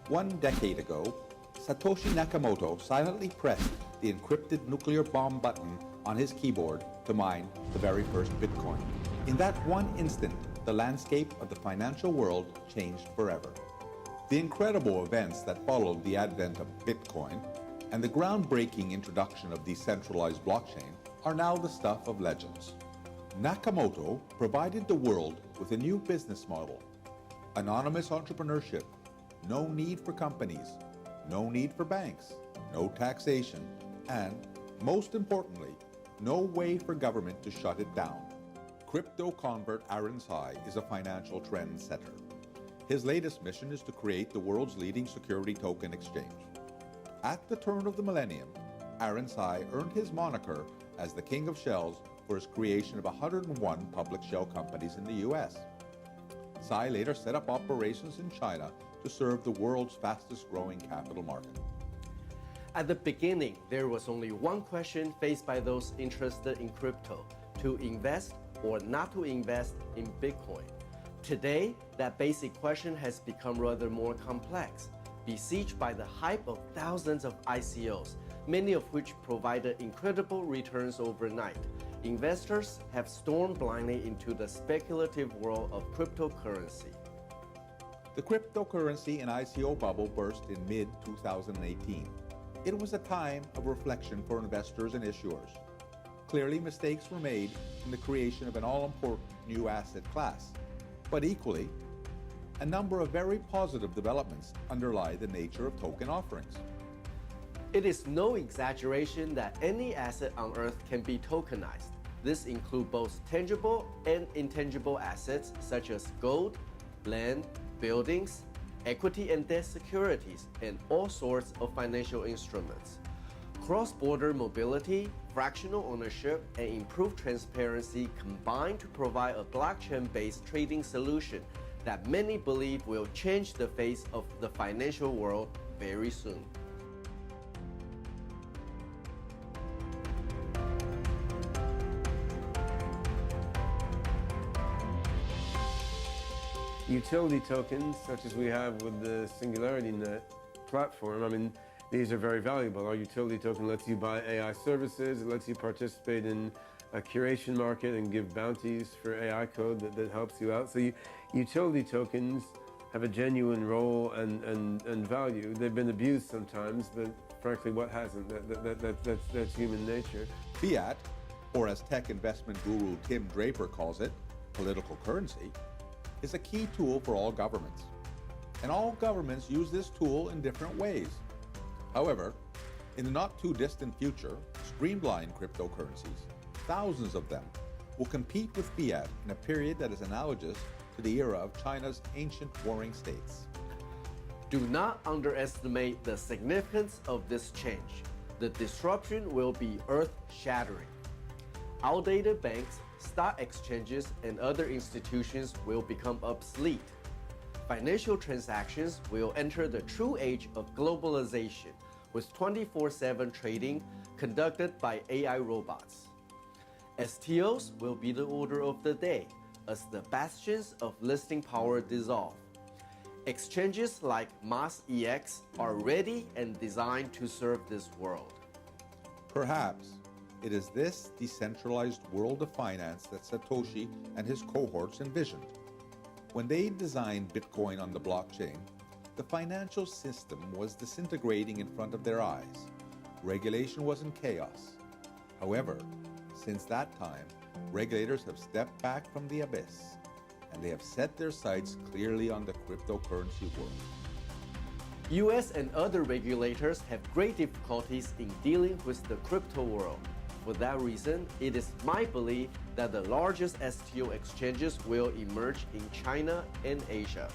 1 decade ago, Satoshi Nakamoto silently pressed the encrypted nuclear bomb button on his keyboard to mine the very first Bitcoin. In that one instant, the landscape of the financial world changed forever. The incredible events that followed the advent of Bitcoin and the groundbreaking introduction of decentralized blockchain are now the stuff of legends. Nakamoto provided the world with a new business model: anonymous entrepreneurship, no need for companies, no need for banks, no taxation, and, most importantly, no way for government to shut it down. Crypto convert Aaron Tsai is a financial trendsetter. His latest mission is to create the world's leading security token exchange. At the turn of the millennium, Aaron Tsai earned his moniker as the King of Shells for his creation of 101 public shell companies in the US. Tsai later set up operations in China to serve the world's fastest growing capital market. At the beginning, there was only one question faced by those interested in crypto: to invest or not to invest in Bitcoin. Today, that basic question has become rather more complex, besieged by the hype of thousands of ICOs, many of which provided incredible returns overnight. Investors have stormed blindly into the speculative world of cryptocurrency. The cryptocurrency and ICO bubble burst in mid-2018. It was a time of reflection for investors and issuers. Clearly, mistakes were made in the creation of an all-important new asset class. But equally, a number of very positive developments underlie the nature of token offerings. It is no exaggeration that any asset on Earth can be tokenized. This includes both tangible and intangible assets such as gold, land, buildings, equity and debt securities, and all sorts of financial instruments. Cross-border mobility, fractional ownership, and improved transparency combine to provide a blockchain-based trading solution that many believe will change the face of the financial world very soon. Utility tokens, such as we have with the Singularity Net platform, I mean, these are very valuable. Our utility token lets you buy AI services, it lets you participate in a curation market and give bounties for AI code that helps you out. So utility tokens have a genuine role and value. They've been abused sometimes, but frankly, what hasn't? That's human nature. Fiat, or as tech investment guru Tim Draper calls it, political currency, is a key tool for all governments. And all governments use this tool in different ways. However, in the not too distant future, streamlined cryptocurrencies, thousands of them, will compete with fiat in a period that is analogous to the era of China's ancient warring states. Do not underestimate the significance of this change. The disruption will be earth-shattering. Outdated banks, stock exchanges, and other institutions will become obsolete. Financial transactions will enter the true age of globalization, with 24/7 trading conducted by AI robots. STOs will be the order of the day as the bastions of listing power dissolve. Exchanges like MassEX are ready and designed to serve this world. Perhaps it is this decentralized world of finance that Satoshi and his cohorts envisioned. When they designed Bitcoin on the blockchain, the financial system was disintegrating in front of their eyes. Regulation was in chaos. However, since that time, regulators have stepped back from the abyss, and they have set their sights clearly on the cryptocurrency world. US and other regulators have great difficulties in dealing with the crypto world. For that reason, it is my belief that the largest STO exchanges will emerge in China and Asia.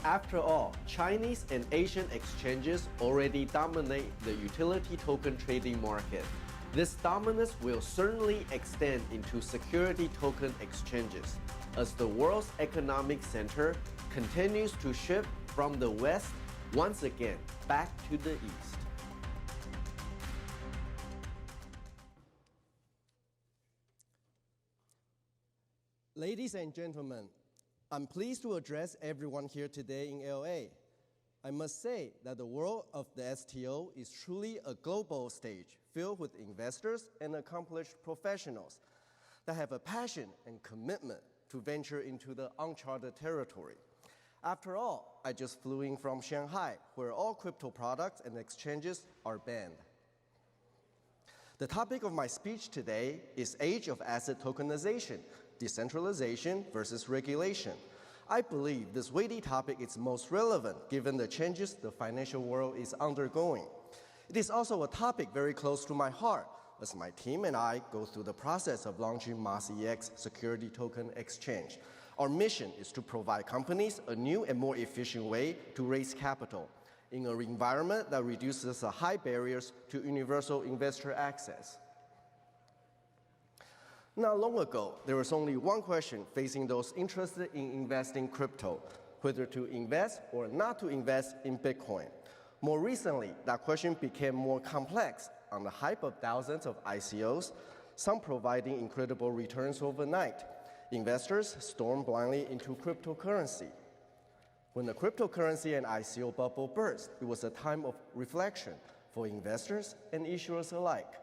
After all, Chinese and Asian exchanges already dominate the utility token trading market. This dominance will certainly extend into security token exchanges as the world's economic center continues to shift from the West once again back to the East. Ladies and gentlemen, I'm pleased to address everyone here today in LA. I must say that the world of the STO is truly a global stage filled with investors and accomplished professionals that have a passion and commitment to venture into the uncharted territory. After all, I just flew in from Shanghai, where all crypto products and exchanges are banned. The topic of my speech today is Age of Asset Tokenization, Decentralization versus Regulation. I believe this weighty topic is most relevant given the changes the financial world is undergoing. It is also a topic very close to my heart, as my team and I go through the process of launching MAS-EX Security Token Exchange. Our mission is to provide companies a new and more efficient way to raise capital in an environment that reduces the high barriers to universal investor access. Not long ago, there was only one question facing those interested in investing crypto, whether to invest or not to invest in Bitcoin. More recently, that question became more complex on the hype of thousands of ICOs, some providing incredible returns overnight. Investors stormed blindly into cryptocurrency. When the cryptocurrency and ICO bubble burst, it was a time of reflection for investors and issuers alike.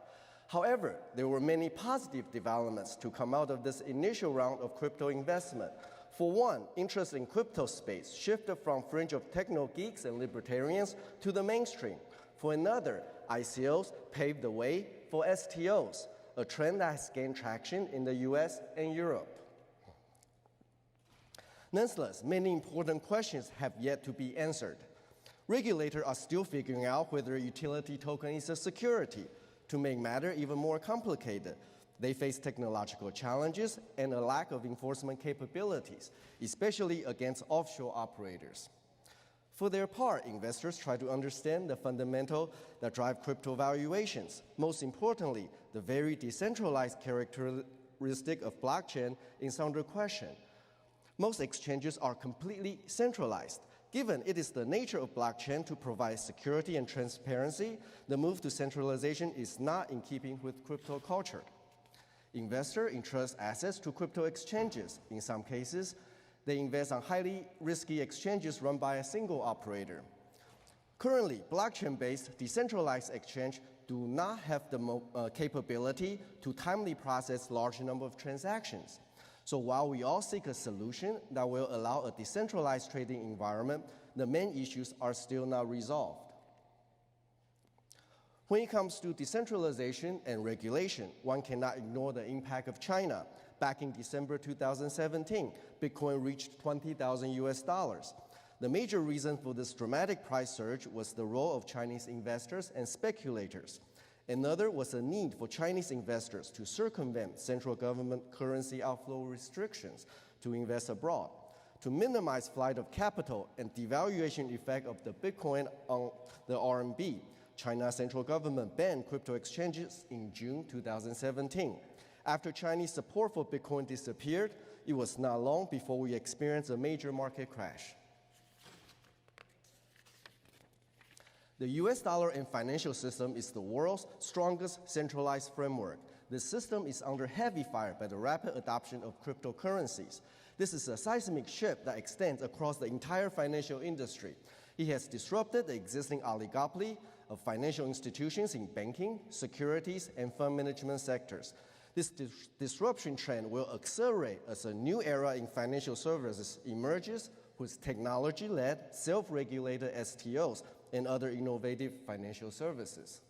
However, there were many positive developments to come out of this initial round of crypto investment. For one, interest in crypto space shifted from fringe of techno geeks and libertarians to the mainstream. For another, ICOs paved the way for STOs, a trend that has gained traction in the US and Europe. Nonetheless, many important questions have yet to be answered. Regulators are still figuring out whether a utility token is a security. To make matters even more complicated, they face technological challenges and a lack of enforcement capabilities, especially against offshore operators. For their part, investors try to understand the fundamentals that drive crypto valuations. Most importantly, the very decentralized characteristic of blockchain is under question. Most exchanges are completely centralized. Given it is the nature of blockchain to provide security and transparency, the move to centralization is not in keeping with crypto culture. Investors entrust assets to crypto exchanges. In some cases, they invest on highly risky exchanges run by a single operator. Currently, blockchain-based decentralized exchanges do not have the capability to timely process large number of transactions. So while we all seek a solution that will allow a decentralized trading environment, the main issues are still not resolved. When it comes to decentralization and regulation, one cannot ignore the impact of China. Back in December 2017, Bitcoin reached $20,000. The major reason for this dramatic price surge was the role of Chinese investors and speculators. Another was a need for Chinese investors to circumvent central government currency outflow restrictions to invest abroad. To minimize flight of capital and devaluation effect of the Bitcoin on the RMB, China's central government banned crypto exchanges in June 2017. After Chinese support for Bitcoin disappeared, it was not long before we experienced a major market crash. The US dollar and financial system is the world's strongest centralized framework. The system is under heavy fire by the rapid adoption of cryptocurrencies. This is a seismic shift that extends across the entire financial industry. It has disrupted the existing oligopoly of financial institutions in banking, securities, and fund management sectors. This disruption trend will accelerate as a new era in financial services emerges with technology-led, self-regulated STOs and other innovative financial services.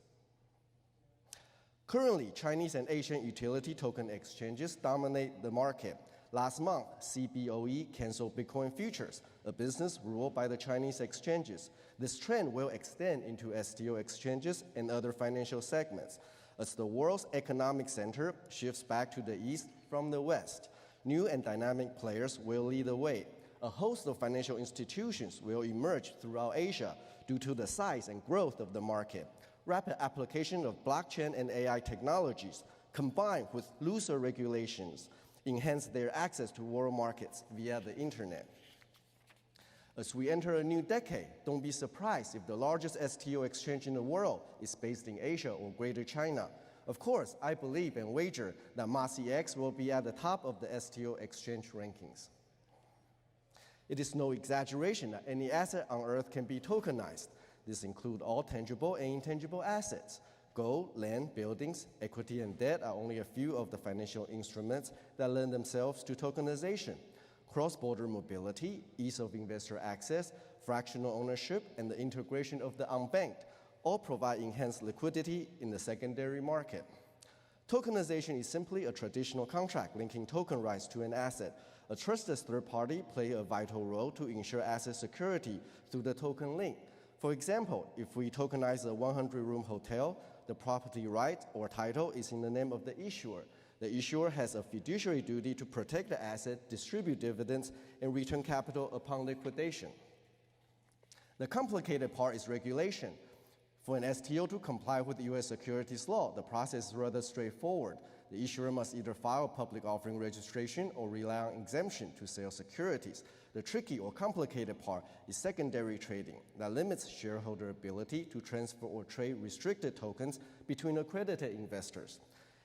Currently, Chinese and Asian utility token exchanges dominate the market. Last month, CBOE canceled Bitcoin futures, a business ruled by the Chinese exchanges. This trend will extend into STO exchanges and other financial segments. As the world's economic center shifts back to the east from the west, new and dynamic players will lead the way. A host of financial institutions will emerge throughout Asia due to the size and growth of the market. Rapid application of blockchain and AI technologies, combined with looser regulations, enhance their access to world markets via the internet. As we enter a new decade, don't be surprised if the largest STO exchange in the world is based in Asia or Greater China. Of course, I believe and wager that MAS-EX will be at the top of the STO exchange rankings. It is no exaggeration that any asset on Earth can be tokenized. This includes all tangible and intangible assets. Gold, land, buildings, equity, and debt are only a few of the financial instruments that lend themselves to tokenization. Cross-border mobility, ease of investor access, fractional ownership, and the integration of the unbanked all provide enhanced liquidity in the secondary market. Tokenization is simply a traditional contract linking token rights to an asset. A trusted third party plays a vital role to ensure asset security through the token link. For example, if we tokenize a 100-room hotel, the property right or title is in the name of the issuer. The issuer has a fiduciary duty to protect the asset, distribute dividends, and return capital upon liquidation. The complicated part is regulation. For an STO to comply with U.S. securities law, the process is rather straightforward. The issuer must either file a public offering registration or rely on exemption to sell securities. The tricky or complicated part is secondary trading that limits shareholder ability to transfer or trade restricted tokens between accredited investors.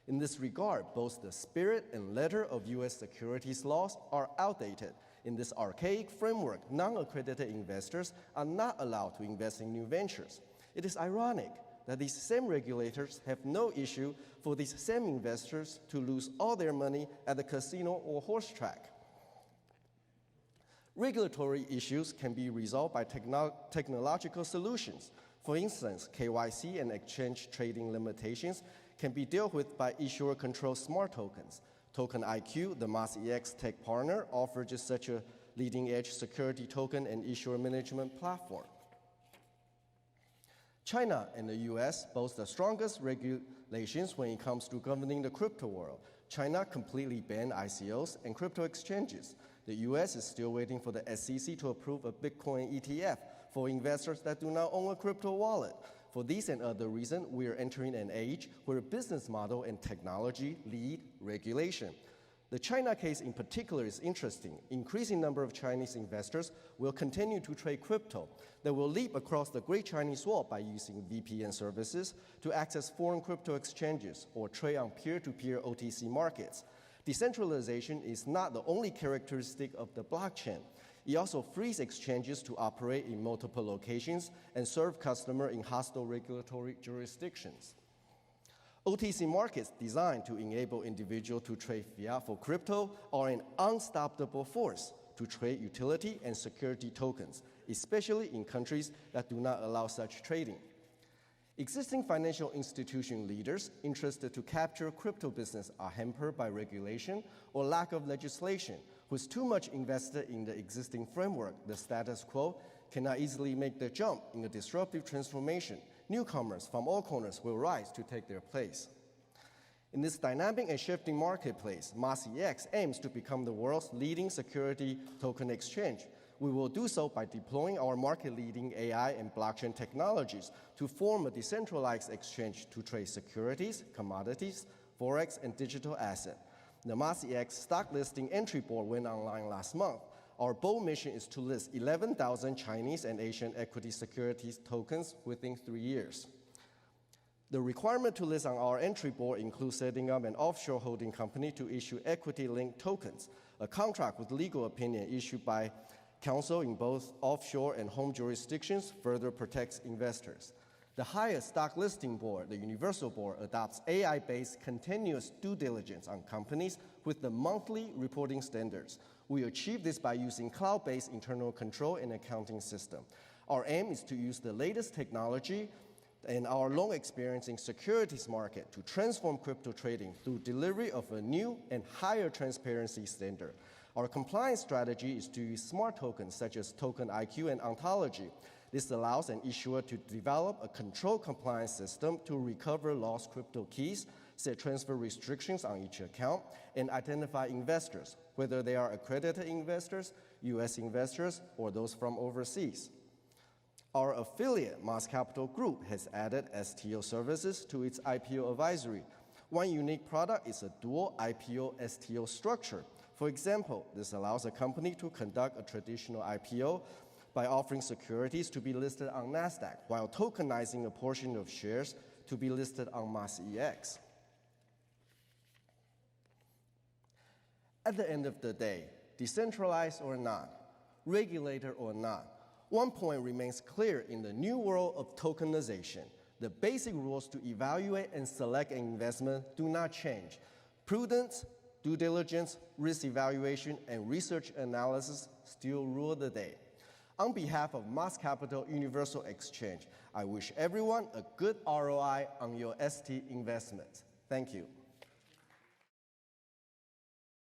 In this regard, both the spirit and letter of U.S. securities laws are outdated. In this archaic framework, non-accredited investors are not allowed to invest in new ventures. It is ironic that these same regulators have no issue for these same investors to lose all their money at the casino or horse track. Regulatory issues can be resolved by technological solutions. For instance, KYC and exchange trading limitations can be dealt with by issuer-controlled smart tokens. Token IQ, the MAS-EX tech partner, offers just such a leading-edge security token and issuer management platform. China and the US boast the strongest regulations when it comes to governing the crypto world. China completely banned ICOs and crypto exchanges. The US is still waiting for the SEC to approve a Bitcoin ETF for investors that do not own a crypto wallet. For these and other reasons, we are entering an age where business model and technology lead regulation. The China case in particular is interesting. Increasing number of Chinese investors will continue to trade crypto. They will leap across the Great Chinese Wall by using VPN services to access foreign crypto exchanges or trade on peer-to-peer OTC markets. Decentralization is not the only characteristic of the blockchain. It also frees exchanges to operate in multiple locations and serve customers in hostile regulatory jurisdictions. OTC markets designed to enable individuals to trade fiat for crypto are an unstoppable force to trade utility and security tokens, especially in countries that do not allow such trading. Existing financial institution leaders interested to capture crypto business are hampered by regulation or lack of legislation. With too much invested in the existing framework, the status quo cannot easily make the jump in a disruptive transformation. Newcomers from all corners will rise to take their place. In this dynamic and shifting marketplace, MAS-EX aims to become the world's leading security token exchange. We will do so by deploying our market-leading AI and blockchain technologies to form a decentralized exchange to trade securities, commodities, forex, and digital assets. The MAS-EX stock listing entry board went online last month. Our bold mission is to list 11,000 Chinese and Asian equity securities tokens within 3 years. The requirement to list on our entry board includes setting up an offshore holding company to issue equity-linked tokens. A contract with legal opinion issued by counsel in both offshore and home jurisdictions further protects investors. The highest stock listing board, the Universal Board, adopts AI-based continuous due diligence on companies with the monthly reporting standards. We achieve this by using cloud-based internal control and accounting system. Our aim is to use the latest technology and our long experience in securities market to transform crypto trading through delivery of a new and higher transparency standard. Our compliance strategy is to use smart tokens such as Token IQ and Ontology. This allows an issuer to develop a controlled compliance system to recover lost crypto keys, set transfer restrictions on each account, and identify investors, whether they are accredited investors, US investors, or those from overseas. Our affiliate, Mas Capital Group, has added STO services to its IPO advisory. One unique product is a dual IPO STO structure. For example, this allows a company to conduct a traditional IPO by offering securities to be listed on NASDAQ, while tokenizing a portion of shares to be listed on MAS-EX. At the end of the day, decentralized or not, regulator or not. One point remains clear in the new world of tokenization. The basic rules to evaluate and select an investment do not change. Prudence, due diligence, risk evaluation, and research analysis still rule the day. On behalf of Moss Capital Universal Exchange, I wish everyone a good ROI on your ST investments. Thank you.